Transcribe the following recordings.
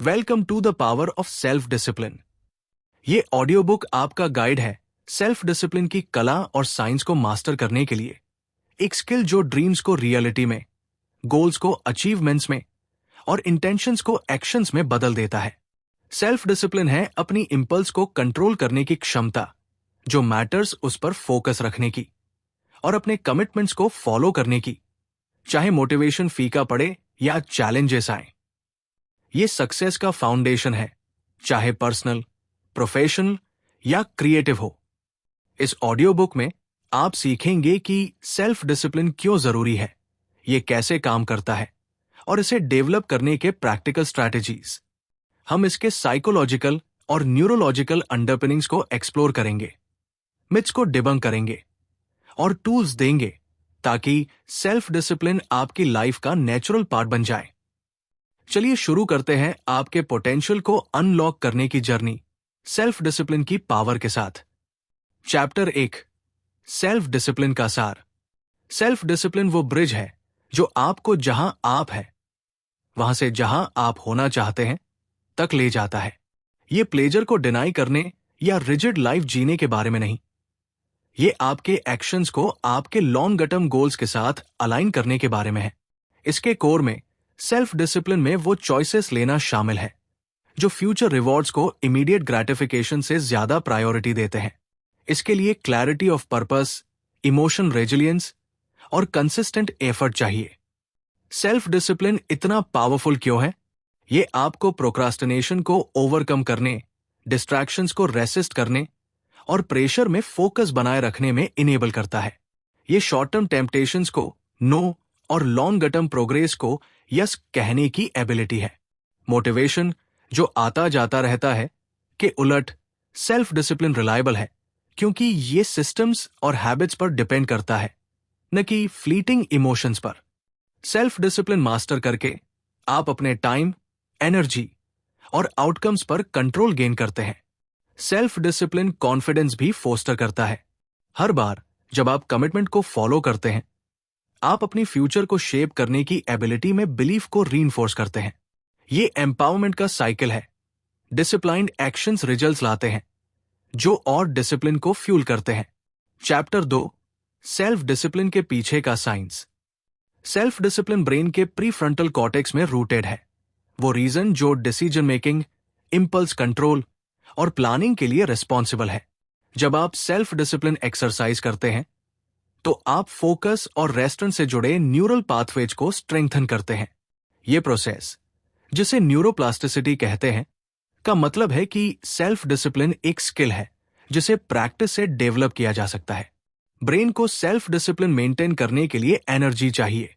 Welcome to the power of self discipline. ये audio book आपका guide है self discipline की कला और साइंस को मास्टर करने के लिए। एक स्किल जो ड्रीम्स को रियलिटी में, गोल्स को अचीवमेंट्स में और इंटेंशंस को एक्शंस में बदल देता है। सेल्फ डिसिप्लिन है अपनी इंपल्स को कंट्रोल करने की क्षमता, जो मैटर्स उस पर फोकस रखने की और अपने कमिटमेंट्स को फॉलो करने की, चाहे मोटिवेशन फीका पड़े या चैलेंजेस आए। ये सक्सेस का फाउंडेशन है, चाहे पर्सनल, प्रोफेशनल या क्रिएटिव हो। इस ऑडियो बुक में आप सीखेंगे कि सेल्फ डिसिप्लिन क्यों जरूरी है, ये कैसे काम करता है और इसे डेवलप करने के प्रैक्टिकल स्ट्रैटेजीज। हम इसके साइकोलॉजिकल और न्यूरोलॉजिकल अंडरपिनिंग्स को एक्सप्लोर करेंगे, मिथ्स को डिबंक करेंगे और टूल्स देंगे ताकि सेल्फ डिसिप्लिन आपकी लाइफ का नेचुरल पार्ट बन जाए। चलिए शुरू करते हैं आपके पोटेंशियल को अनलॉक करने की जर्नी सेल्फ डिसिप्लिन की पावर के साथ। चैप्टर 1, सेल्फ डिसिप्लिन का सार। सेल्फ डिसिप्लिन वो ब्रिज है जो आपको जहां आप है, वहां से जहां आप होना चाहते हैं तक ले जाता है। ये प्लेजर को डिनाई करने या रिजिड लाइफ जीने के बारे में नहीं, ये आपके एक्शंस को आपके लॉन्ग टर्म गोल्स के साथ अलाइन करने के बारे में है। इसके कोर में सेल्फ डिसिप्लिन में वो चॉइसेस लेना शामिल है जो फ्यूचर रिवॉर्ड्स को इमीडिएट ग्रेटिफिकेशन से ज्यादा प्रायोरिटी देते हैं। इसके लिए clarity of purpose, emotion resilience और कंसिस्टेंट एफर्ट चाहिए। सेल्फ डिसिप्लिन इतना पावरफुल क्यों है? ये आपको प्रोक्रास्टिनेशन को ओवरकम करने, डिस्ट्रैक्शंस को रेसिस्ट करने और प्रेशर में फोकस बनाए रखने में इनेबल करता है। ये शॉर्ट टर्म टेम्पटेशंस को नो और लॉन्ग टर्म प्रोग्रेस को यस कहने की एबिलिटी है। मोटिवेशन जो आता जाता रहता है के उलट सेल्फ डिसिप्लिन रिलायबल है, क्योंकि ये सिस्टम्स और हैबिट्स पर डिपेंड करता है, न कि फ्लीटिंग इमोशंस पर। सेल्फ डिसिप्लिन मास्टर करके आप अपने टाइम, एनर्जी और आउटकम्स पर कंट्रोल गेन करते हैं। सेल्फ डिसिप्लिन कॉन्फिडेंस भी फोस्टर करता है। हर बार जब आप कमिटमेंट को फॉलो करते हैं, आप अपनी फ्यूचर को शेप करने की एबिलिटी में बिलीफ को रीइंफोर्स करते हैं। ये एम्पावरमेंट का साइकिल है। डिसिप्लाइंड एक्शंस रिजल्ट्स लाते हैं जो और डिसिप्लिन को फ्यूल करते हैं। चैप्टर 2, सेल्फ डिसिप्लिन के पीछे का साइंस। सेल्फ डिसिप्लिन ब्रेन के प्रीफ्रंटल कॉर्टेक्स में रूटेड है, वो रीजन जो डिसीजन मेकिंग, इंपल्स कंट्रोल और प्लानिंग के लिए रिस्पॉन्सिबल है। जब आप सेल्फ डिसिप्लिन एक्सरसाइज करते हैं तो आप फोकस और रेस्टोरेंट से जुड़े न्यूरल पाथवेज को स्ट्रेंथन करते हैं। यह प्रोसेस, जिसे न्यूरोप्लास्टिसिटी कहते हैं, का मतलब है कि सेल्फ डिसिप्लिन एक स्किल है जिसे प्रैक्टिस से डेवलप किया जा सकता है। ब्रेन को सेल्फ डिसिप्लिन मेंटेन करने के लिए एनर्जी चाहिए।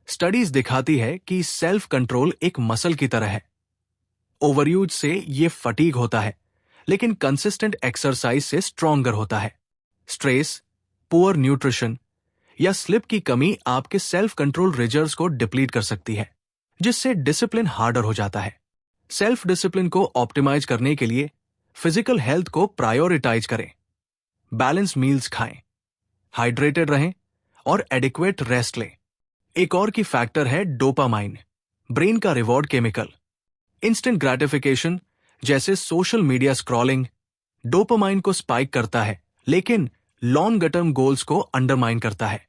स्टडीज दिखाती है कि सेल्फ कंट्रोल एक मसल की तरह है। ओवरयूज से यह फटीग होता है, लेकिन कंसिस्टेंट एक्सरसाइज से स्ट्रॉन्गर होता है। स्ट्रेस, पुअर न्यूट्रिशन या स्लिप की कमी आपके सेल्फ कंट्रोल रिजर्व्स को डिप्लीट कर सकती है, जिससे डिसिप्लिन हार्डर हो जाता है। सेल्फ डिसिप्लिन को ऑप्टिमाइज करने के लिए फिजिकल हेल्थ को प्रायोरिटाइज करें, बैलेंस मील्स खाएं, हाइड्रेटेड रहें और एडिक्वेट रेस्ट लें। एक और की फैक्टर है डोपामाइन, ब्रेन का रिवॉर्ड केमिकल। इंस्टेंट ग्रेटिफिकेशन जैसे सोशल मीडिया स्क्रॉलिंग डोपामाइन को स्पाइक करता है, लेकिन लॉन्ग टर्म गोल्स को अंडरमाइन करता है।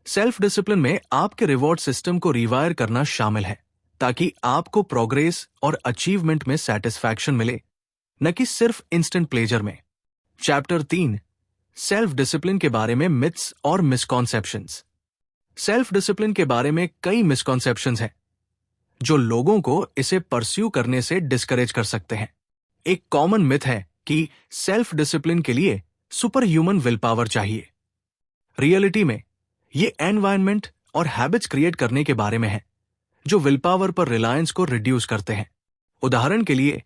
सेल्फ डिसिप्लिन में आपके रिवॉर्ड सिस्टम को रिवायर करना शामिल है ताकि आपको प्रोग्रेस और अचीवमेंट में सेटिस्फैक्शन मिले, न कि सिर्फ इंस्टेंट प्लेजर में। चैप्टर 3, सेल्फ डिसिप्लिन के बारे में मिथ्स और मिसकॉन्सेप्शंस। सेल्फ डिसिप्लिन के बारे में कई मिसकॉन्सेप्शंस हैं जो लोगों को इसे परस्यू करने से डिस्करेज कर सकते हैं। एक कॉमन मिथ है कि सेल्फ डिसिप्लिन के लिए सुपर ह्यूमन विल पावर चाहिए। रियलिटी में ये एनवायरनमेंट और हैबिट्स क्रिएट करने के बारे में है जो विल पावर पर रिलायंस को रिड्यूस करते हैं। उदाहरण के लिए,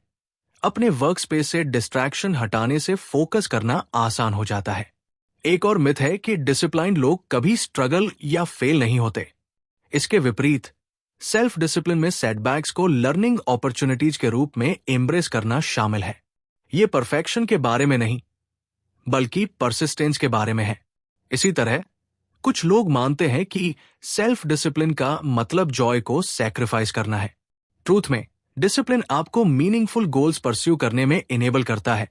अपने वर्क स्पेस से डिस्ट्रैक्शन हटाने से फोकस करना आसान हो जाता है। एक और मिथ है कि डिसिप्लाइंड लोग कभी स्ट्रगल या फेल नहीं होते। इसके विपरीत, सेल्फ डिसिप्लिन में सेटबैक्स को लर्निंग अपॉर्चुनिटीज के रूप में एम्ब्रेस करना शामिल है। ये परफेक्शन के बारे में नहीं, बल्कि परसिस्टेंस के बारे में है। इसी तरह कुछ लोग मानते हैं कि सेल्फ डिसिप्लिन का मतलब जॉय को सैक्रिफाइस करना है। ट्रूथ में डिसिप्लिन आपको मीनिंगफुल गोल्स परस्यू करने में इनेबल करता है,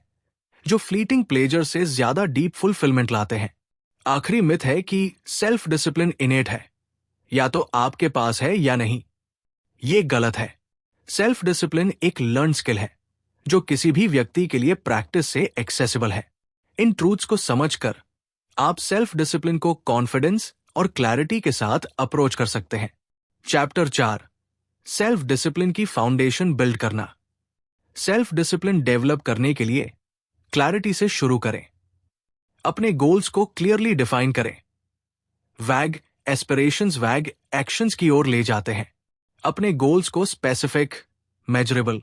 जो फ्लीटिंग प्लेजर से ज्यादा डीप फुलफिलमेंट लाते हैं। आखिरी मिथ है कि सेल्फ डिसिप्लिन इनेट है, या तो आपके पास है या नहीं। ये गलत है। सेल्फ डिसिप्लिन एक लर्न स्किल है, जो किसी भी व्यक्ति के लिए प्रैक्टिस से एक्सेसिबल है। इन ट्रूथ्स को समझकर आप सेल्फ डिसिप्लिन को कॉन्फिडेंस और क्लैरिटी के साथ अप्रोच कर सकते हैं। चैप्टर 4, सेल्फ डिसिप्लिन की फाउंडेशन बिल्ड करना। सेल्फ डिसिप्लिन डेवलप करने के लिए क्लैरिटी से शुरू करें। अपने गोल्स को क्लियरली डिफाइन करें। वैग एस्पिरेशंस वैग एक्शंस की ओर ले जाते हैं। अपने गोल्स को स्पेसिफिक, मेजरेबल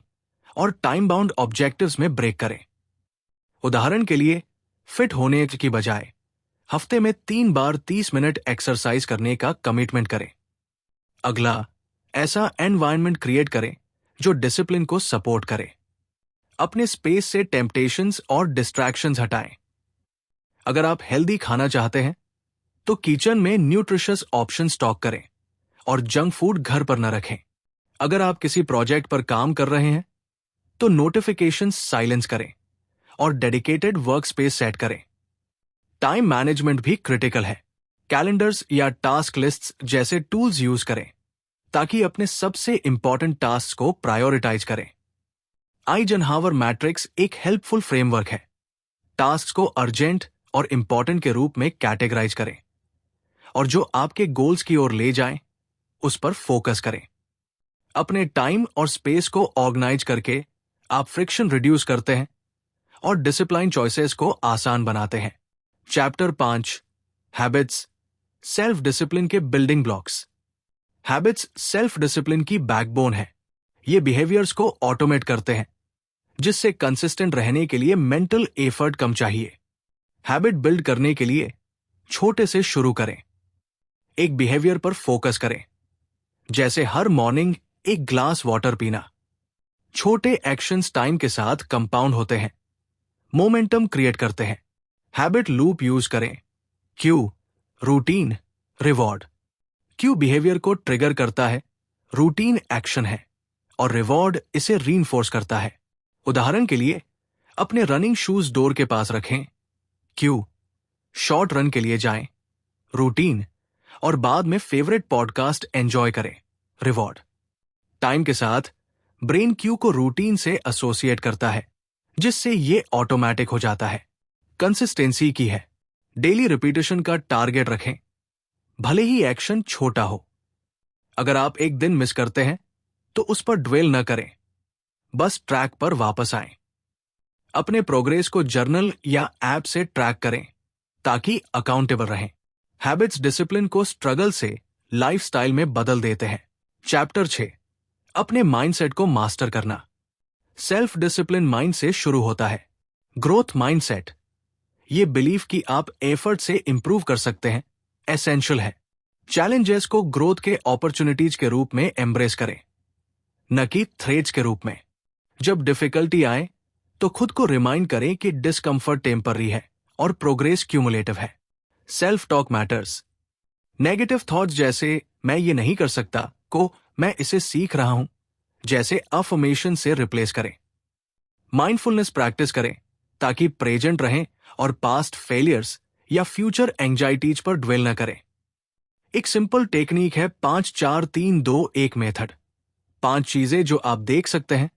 और टाइम बाउंड ऑब्जेक्टिव्स में ब्रेक करें। उदाहरण के लिए, फिट होने की बजाय हफ्ते में 3 बार 30 मिनट एक्सरसाइज करने का कमिटमेंट करें। अगला, ऐसा एनवायरनमेंट क्रिएट करें जो डिसिप्लिन को सपोर्ट करे। अपने स्पेस से टेम्पटेशंस और डिस्ट्रैक्शंस हटाएं। अगर आप हेल्दी खाना चाहते हैं तो किचन में न्यूट्रिशियस ऑप्शन स्टॉक करें और जंक फूड घर पर न रखें। अगर आप किसी प्रोजेक्ट पर काम कर रहे हैं तो नोटिफिकेशंस साइलेंस करें और डेडिकेटेड वर्क स्पेस सेट करें। टाइम मैनेजमेंट भी क्रिटिकल है। कैलेंडर्स या टास्क लिस्ट्स जैसे टूल्स यूज करें ताकि अपने सबसे इंपॉर्टेंट टास्क को प्रायोरिटाइज करें। आइजनहावर मैट्रिक्स एक हेल्पफुल फ्रेमवर्क है। टास्क को अर्जेंट और इंपॉर्टेंट के रूप में कैटेगराइज करें और जो आपके गोल्स की ओर ले जाएं, उस पर फोकस करें। अपने टाइम और स्पेस को ऑर्गेनाइज करके आप फ्रिक्शन रिड्यूस करते हैं और डिसिप्लिन चॉइसेस को आसान बनाते हैं। चैप्टर 5, हैबिट्स, सेल्फ डिसिप्लिन के building blocks. Habits self discipline की बैकबोन है। ये बिहेवियर्स को ऑटोमेट करते हैं, जिससे कंसिस्टेंट रहने के लिए मेंटल एफर्ट कम चाहिए। हैबिट बिल्ड करने के लिए छोटे से शुरू करें। एक बिहेवियर पर फोकस करें, जैसे हर मॉर्निंग एक ग्लास वाटर पीना। छोटे एक्शंस टाइम के साथ कंपाउंड होते हैं, मोमेंटम क्रिएट करते हैं। हैबिट लूप यूज करें। Q, routine, reward. Q behaviour को ट्रिगर करता है, रूटीन एक्शन है और रिवॉर्ड इसे रीइंफोर्स करता है। उदाहरण के लिए, अपने रनिंग शूज डोर के पास रखें। क्यू, शॉर्ट रन के लिए जाएं। रूटीन, और बाद में फेवरेट पॉडकास्ट एंजॉय करें। रिवॉर्ड। टाइम के साथ ब्रेन क्यू को रूटीन से एसोसिएट करता है, जिससे ये ऑटोमेटिक हो जाता है। कंसिस्टेंसी की है। डेली रिपीटेशन का टारगेट रखें, भले ही एक्शन छोटा हो। अगर आप एक दिन मिस करते हैं तो उस पर ड्वेल न करें, बस ट्रैक पर वापस आएं। अपने प्रोग्रेस को जर्नल या ऐप से ट्रैक करें ताकि अकाउंटेबल रहें। हैबिट्स डिसिप्लिन को स्ट्रगल से लाइफस्टाइल में बदल देते हैं। चैप्टर 6, अपने माइंडसेट को मास्टर करना। सेल्फ डिसिप्लिन माइंड से शुरू होता है। ग्रोथ माइंडसेट, ये बिलीफ कि आप एफर्ट से इंप्रूव कर सकते हैं, एसेंशियल है। चैलेंजेस को ग्रोथ के अपॉर्चुनिटीज के रूप में एम्ब्रेस करें, न कि थ्रेट्स के रूप में। जब डिफिकल्टी आए तो खुद को रिमाइंड करें कि डिस्कंफर्ट टेम्पररी है और प्रोग्रेस क्यूमुलेटिव है। Self talk matters. Negative thoughts जैसे मैं ये नहीं कर सकता को मैं इसे सीख रहा हूं जैसे अफर्मेशन से रिप्लेस करें। माइंडफुलनेस प्रैक्टिस करें ताकि प्रेजेंट रहें और पास्ट फेलियर्स या फ्यूचर एंजाइटीज पर ड्वेल न करें। एक सिंपल टेक्निक है 5-4-3-2-1 मेथड। 5 चीजें जो आप देख सकते हैं,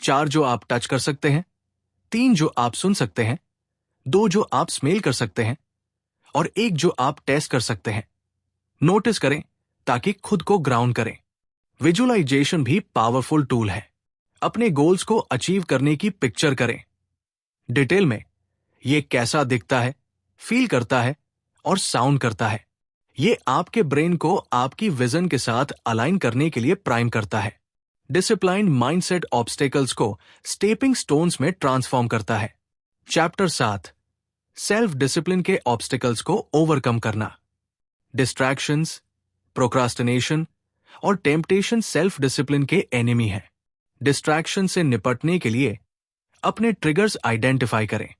4 जो आप टच कर सकते हैं, 3 जो आप सुन सकते हैं, 2 जो आप स्मेल कर सकते हैं और 1 जो आप टेस्ट कर सकते हैं। नोटिस करें ताकि खुद को ग्राउंड करें। विजुअलाइजेशन भी पावरफुल टूल है। अपने गोल्स को अचीव करने की पिक्चर करें। डिटेल में ये कैसा दिखता है, फील करता है और साउंड करता है। ये आपके ब्रेन को आपकी विजन के साथ अलाइन करने के लिए प्राइम करता है। डिसिप्लाइंड माइंडसेट ऑब्स्टेकल्स को स्टेपिंग स्टोन्स में ट्रांसफॉर्म करता है। चैप्टर 7, सेल्फ डिसिप्लिन के ऑब्स्टेकल्स को ओवरकम करना। डिस्ट्रैक्शंस, प्रोक्रास्टिनेशन और टेम्पटेशन सेल्फ डिसिप्लिन के एनिमी है। डिस्ट्रैक्शन से निपटने के लिए अपने ट्रिगर्स आइडेंटिफाई करें।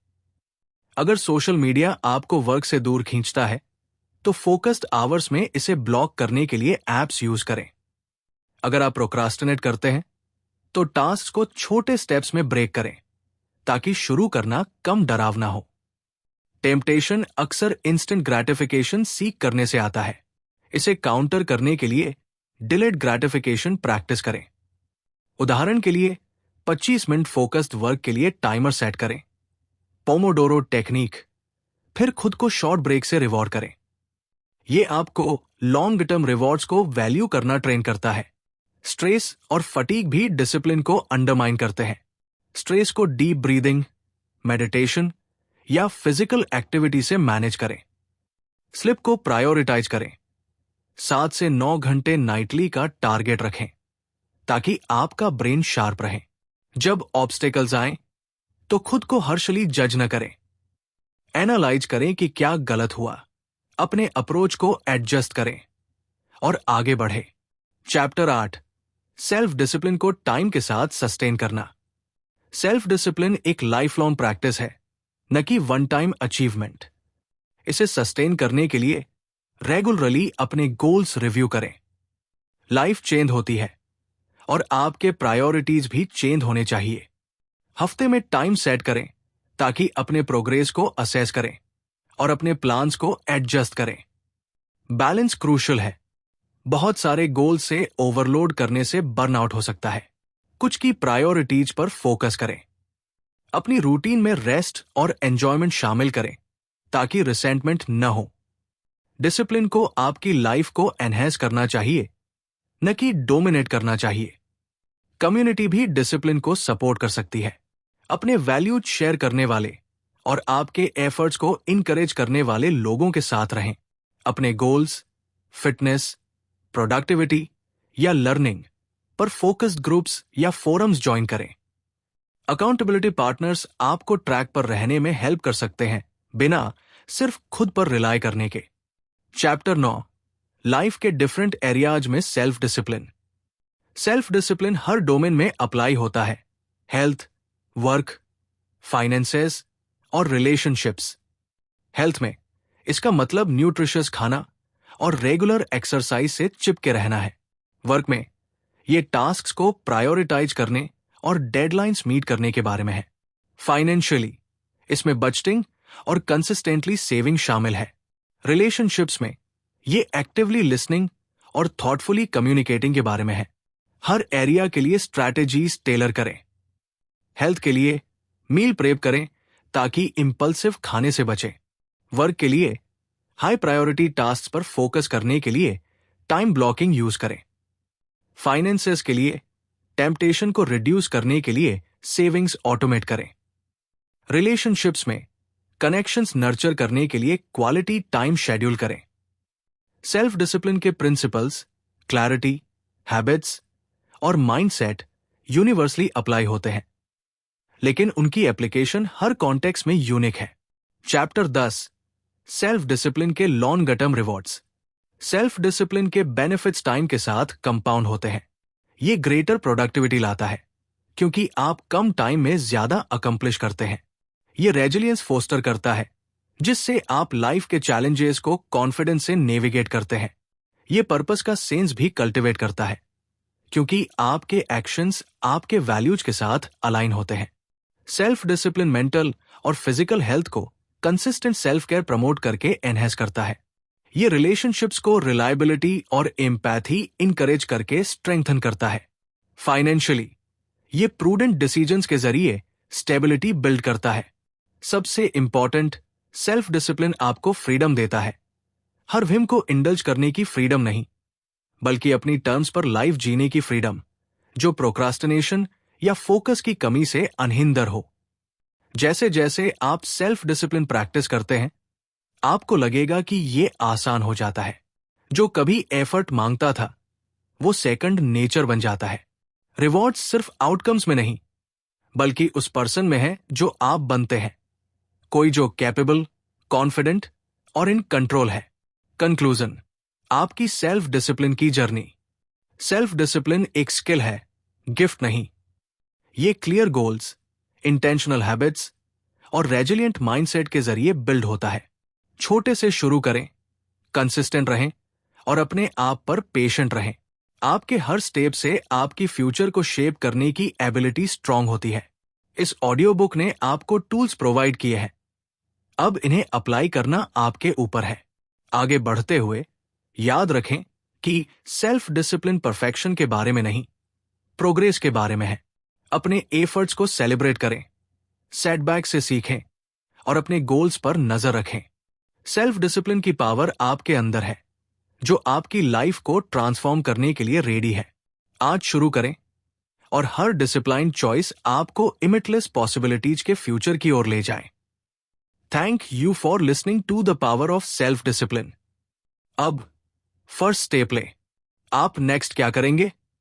अगर सोशल मीडिया आपको वर्क से दूर खींचता है तो फोकस्ड आवर्स में इसे ब्लॉक करने के लिए एप्स यूज करें। अगर आप प्रोक्रास्टिनेट करते हैं तो टास्क को छोटे स्टेप्स में ब्रेक करें ताकि शुरू करना कम डरावना हो। टेम्पटेशन अक्सर इंस्टेंट ग्रेटिफिकेशन सीख करने से आता है। इसे काउंटर करने के लिए डिलेड ग्रेटिफिकेशन प्रैक्टिस करें। उदाहरण के लिए 25 मिनट फोकस्ड वर्क के लिए टाइमर सेट करें, पोमोडोरो टेक्निक, फिर खुद को शॉर्ट ब्रेक से रिवॉर्ड करें। यह आपको लॉन्ग टर्म रिवॉर्ड्स को वैल्यू करना ट्रेन करता है। स्ट्रेस और फटीग भी डिसिप्लिन को अंडरमाइन करते हैं। स्ट्रेस को डीप ब्रीदिंग, मेडिटेशन या फिजिकल एक्टिविटी से मैनेज करें। स्लिप को प्रायोरिटाइज करें। 7 से 9 घंटे नाइटली का टारगेट रखें ताकि आपका ब्रेन शार्प रहे। जब ऑब्स्टेकल्स आए तो खुद को हर्षली जज न करें। एनालाइज करें कि क्या गलत हुआ, अपने अप्रोच को एडजस्ट करें और आगे बढ़े। चैप्टर 8, सेल्फ डिसिप्लिन को टाइम के साथ सस्टेन करना। सेल्फ डिसिप्लिन एक लाइफ लॉन्ग प्रैक्टिस है, न कि वन टाइम अचीवमेंट। इसे सस्टेन करने के लिए रेगुलरली अपने गोल्स रिव्यू करें। लाइफ चेंज होती है और आपके प्रायोरिटीज भी चेंज होने चाहिए। हफ्ते में टाइम सेट करें ताकि अपने प्रोग्रेस को असेस करें और अपने प्लान्स को एडजस्ट करें। बैलेंस क्रूशियल है। बहुत सारे गोल से ओवरलोड करने से बर्नआउट हो सकता है। कुछ की प्रायोरिटीज पर फोकस करें। अपनी रूटीन में रेस्ट और एंजॉयमेंट शामिल करें ताकि रिसेंटमेंट न हो। डिसिप्लिन को आपकी लाइफ को एनहेंस करना चाहिए, न कि डोमिनेट करना चाहिए। कम्युनिटी भी डिसिप्लिन को सपोर्ट कर सकती है। अपने वैल्यूज शेयर करने वाले और आपके एफर्ट्स को इनकरेज करने वाले लोगों के साथ रहें। अपने गोल्स, फिटनेस, प्रोडक्टिविटी या लर्निंग पर फोकस्ड ग्रुप्स या फोरम्स ज्वाइन करें। अकाउंटेबिलिटी पार्टनर्स आपको ट्रैक पर रहने में हेल्प कर सकते हैं, बिना सिर्फ खुद पर रिलाय करने के। चैप्टर 9, लाइफ के डिफरेंट एरियाज में सेल्फ डिसिप्लिन। सेल्फ डिसिप्लिन हर डोमेन में अप्लाई होता है। हेल्थ, वर्क, फाइनेंसेस और रिलेशनशिप्स। हेल्थ में इसका मतलब न्यूट्रिशियस खाना और रेगुलर एक्सरसाइज से चिपके रहना है। वर्क में ये टास्क्स को प्रायोरिटाइज करने और डेडलाइंस मीट करने के बारे में है। फाइनेंशियली इसमें बजटिंग और कंसिस्टेंटली सेविंग शामिल है। रिलेशनशिप्स में ये एक्टिवली लिसनिंग और थॉटफुली कम्युनिकेटिंग के बारे में है। हर एरिया के लिए स्ट्रैटेजीज टेलर करें। हेल्थ के लिए मील प्रेप करें ताकि इंपल्सिव खाने से बचें। वर्क के लिए हाई प्रायोरिटी टास्क पर फोकस करने के लिए टाइम ब्लॉकिंग यूज करें। फाइनेंसेस के लिए टेम्पटेशन को रिड्यूस करने के लिए सेविंग्स ऑटोमेट करें। रिलेशनशिप्स में कनेक्शंस नर्चर करने के लिए क्वालिटी टाइम शेड्यूल करें। सेल्फ डिसिप्लिन के प्रिंसिपल्स, क्लैरिटी, हैबिट्स और माइंडसेट यूनिवर्सली अप्लाई होते हैं, लेकिन उनकी एप्लीकेशन हर कॉन्टेक्स्ट में यूनिक है। चैप्टर 10, सेल्फ डिसिप्लिन के long term rewards. Self discipline के बेनिफिट्स टाइम के साथ कंपाउंड होते हैं। ये ग्रेटर प्रोडक्टिविटी लाता है क्योंकि आप कम टाइम में ज्यादा अकम्प्लिश करते हैं। ये रेजिलियंस फोस्टर करता है जिससे आप लाइफ के चैलेंजेस को कॉन्फिडेंस से नेविगेट करते हैं। ये पर्पस का सेंस भी कल्टिवेट करता है क्योंकि आपके एक्शंस आपके वैल्यूज के साथ अलाइन होते हैं। सेल्फ डिसिप्लिन मेंटल और फिजिकल हेल्थ को कंसिस्टेंट सेल्फ केयर प्रमोट करके एनहेंस करता है। ये रिलेशनशिप्स को रिलायबिलिटी और एम्पैथी इनकरेज करके स्ट्रेंथन करता है। फाइनेंशियली ये प्रूडेंट डिसीजंस के जरिए स्टेबिलिटी बिल्ड करता है। सबसे इंपॉर्टेंट, सेल्फ डिसिप्लिन आपको फ्रीडम देता है। हर whim को इंडल्ज करने की फ्रीडम नहीं, बल्कि अपनी टर्म्स पर लाइफ जीने की फ्रीडम, जो प्रोक्रास्टिनेशन या फोकस की कमी से अनहिंदर हो। जैसे जैसे आप सेल्फ डिसिप्लिन प्रैक्टिस करते हैं, आपको लगेगा कि ये आसान हो जाता है। जो कभी एफर्ट मांगता था, वो सेकंड नेचर बन जाता है। रिवॉर्ड्स सिर्फ आउटकम्स में नहीं, बल्कि उस पर्सन में है जो आप बनते हैं। कोई जो कैपेबल, कॉन्फिडेंट और इन कंट्रोल है। कंक्लूजन, आपकी सेल्फ डिसिप्लिन की जर्नी। सेल्फ डिसिप्लिन एक स्किल है, गिफ्ट नहीं। ये क्लियर गोल्स, इंटेंशनल हैबिट्स और रेजिलिएंट माइंडसेट के जरिए बिल्ड होता है। छोटे से शुरू करें, कंसिस्टेंट रहें और अपने आप पर पेशेंट रहें। आपके हर स्टेप से आपकी फ्यूचर को शेप करने की एबिलिटी स्ट्रांग होती है। इस ऑडियो बुक ने आपको टूल्स प्रोवाइड किए हैं, अब इन्हें अप्लाई करना आपके ऊपर है। आगे बढ़ते हुए याद रखें कि सेल्फ डिसिप्लिन परफेक्शन के बारे में नहीं, प्रोग्रेस के बारे में है। अपने एफर्ट्स को सेलिब्रेट करें, सेटबैक से सीखें और अपने गोल्स पर नजर रखें। सेल्फ डिसिप्लिन की पावर आपके अंदर है, जो आपकी लाइफ को ट्रांसफॉर्म करने के लिए रेडी है। आज शुरू करें और हर डिसिप्लिन चॉइस आपको इमिटलेस पॉसिबिलिटीज के फ्यूचर की ओर ले जाए। Thank you for listening to the power of self discipline. अब फर्स्ट स्टेप लें। आप नेक्स्ट क्या करेंगे?